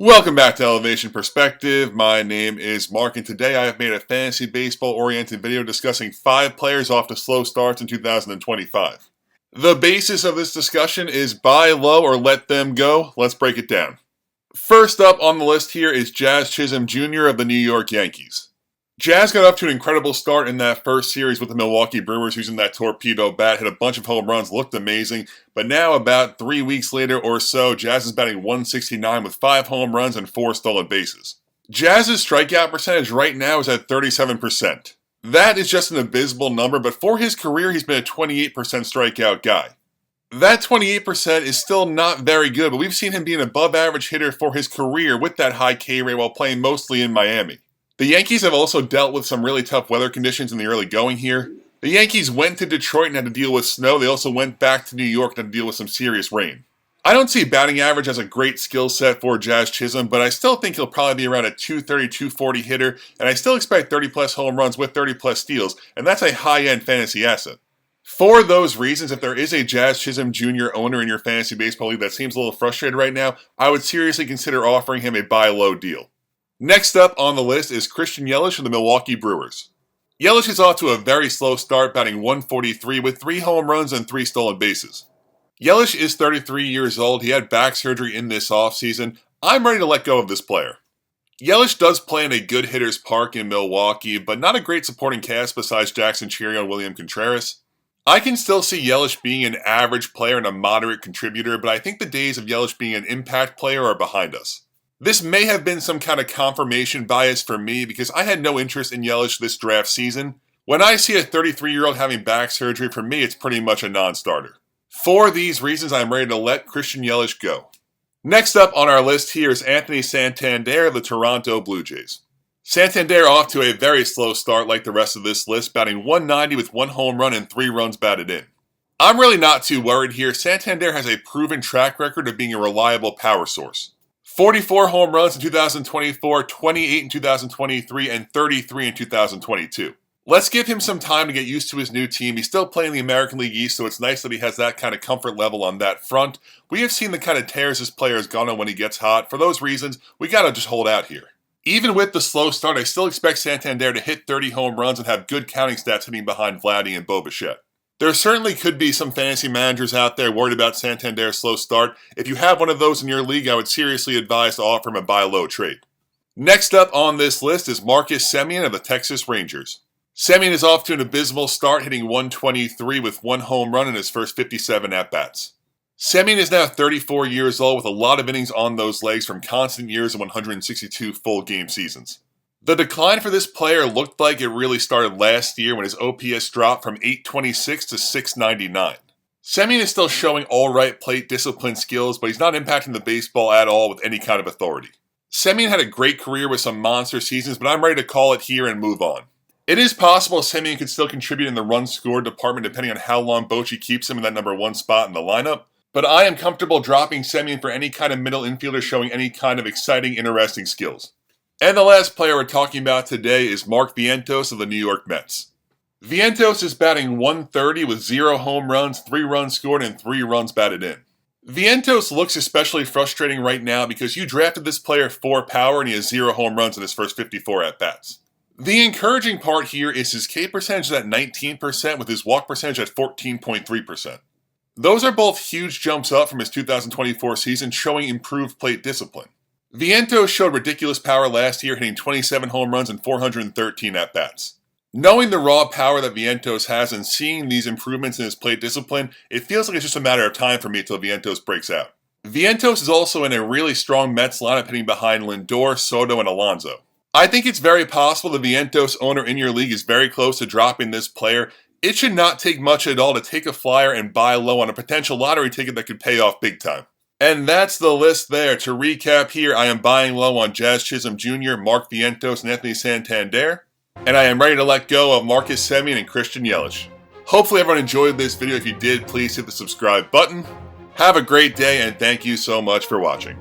Welcome back to Elevation Perspective. My name is Mark, and today I have made a fantasy baseball-oriented video discussing 5 players off to slow starts in 2025. The basis of this discussion is buy low or let them go. Let's break it down. First up on the list here is Jazz Chisholm Jr. of the New York Yankees. Jazz got up to an incredible start in that first series with the Milwaukee Brewers using that torpedo bat, hit a bunch of home runs, looked amazing, but now about 3 weeks later or so, Jazz is batting .169 with 5 home runs and 4 stolen bases. Jazz's strikeout percentage right now is at 37%. That is just an abysmal number, but for his career, he's been a 28% strikeout guy. That 28% is still not very good, but we've seen him be an above-average hitter for his career with that high K rate while playing mostly in Miami. The Yankees have also dealt with some really tough weather conditions in the early going here. The Yankees went to Detroit and had to deal with snow. They also went back to New York and had to deal with some serious rain. I don't see batting average as a great skill set for Jazz Chisholm, but I still think he'll probably be around a 230, 240 hitter, and I still expect 30-plus home runs with 30-plus steals, and that's a high-end fantasy asset. For those reasons, if there is a Jazz Chisholm Jr. owner in your fantasy baseball league that seems a little frustrated right now, I would seriously consider offering him a buy low deal. Next up on the list is Christian Yelich of the Milwaukee Brewers. Yelich is off to a very slow start, batting .143 with 3 home runs and 3 stolen bases. Yelich is 33 years old. He had back surgery in this offseason. I'm ready to let go of this player. Yelich does play in a good hitter's park in Milwaukee, but not a great supporting cast besides Jackson Chourio and William Contreras. I can still see Yelich being an average player and a moderate contributor, but I think the days of Yelich being an impact player are behind us. This may have been some kind of confirmation bias for me because I had no interest in Yelich this draft season. When I see a 33-year-old having back surgery, for me it's pretty much a non-starter. For these reasons, I'm ready to let Christian Yelich go. Next up on our list here is Anthony Santander of the Toronto Blue Jays. Santander off to a very slow start like the rest of this list, batting .190 with 1 home run and 3 runs batted in. I'm really not too worried here. Santander has a proven track record of being a reliable power source. 44 home runs in 2024, 28 in 2023, and 33 in 2022. Let's give him some time to get used to his new team. He's still playing the American League East, so it's nice that he has that kind of comfort level on that front. We have seen the kind of tears this player has gone on when he gets hot. For those reasons, we gotta just hold out here. Even with the slow start, I still expect Santander to hit 30 home runs and have good counting stats hitting behind Vladdy and Bo Bichette. There certainly could be some fantasy managers out there worried about Santander's slow start. If you have one of those in your league, I would seriously advise to offer him a buy low trade. Next up on this list is Marcus Semien of the Texas Rangers. Semien is off to an abysmal start, hitting .123 with 1 home run in his first 57 at-bats. Semien is now 34 years old with a lot of innings on those legs from constant years of 162 full game seasons. The decline for this player looked like it really started last year when his OPS dropped from .826 to .699. Semien is still showing alright plate discipline skills, but he's not impacting the baseball at all with any kind of authority. Semien had a great career with some monster seasons, but I'm ready to call it here and move on. It is possible Semien could still contribute in the run-scored department depending on how long Bochy keeps him in that number 1 spot in the lineup, but I am comfortable dropping Semien for any kind of middle infielder showing any kind of exciting, interesting skills. And the last player we're talking about today is Mark Vientos of the New York Mets. Vientos is batting .130 with 0 home runs, 3 runs scored, and 3 runs batted in. Vientos looks especially frustrating right now because you drafted this player for power and he has 0 home runs in his first 54 at-bats. The encouraging part here is his K percentage at 19% with his walk percentage at 14.3%. Those are both huge jumps up from his 2024 season, showing improved plate discipline. Vientos showed ridiculous power last year, hitting 27 home runs and 413 at-bats. Knowing the raw power that Vientos has and seeing these improvements in his plate discipline, it feels like it's just a matter of time for me until Vientos breaks out. Vientos is also in a really strong Mets lineup hitting behind Lindor, Soto, and Alonso. I think it's very possible the Vientos owner in your league is very close to dropping this player. It should not take much at all to take a flyer and buy low on a potential lottery ticket that could pay off big time. And that's the list there. To recap here, I am buying low on Jazz Chisholm Jr., Mark Vientos, and Anthony Santander. And I am ready to let go of Marcus Semien and Christian Yelich. Hopefully everyone enjoyed this video. If you did, please hit the subscribe button. Have a great day, and thank you so much for watching.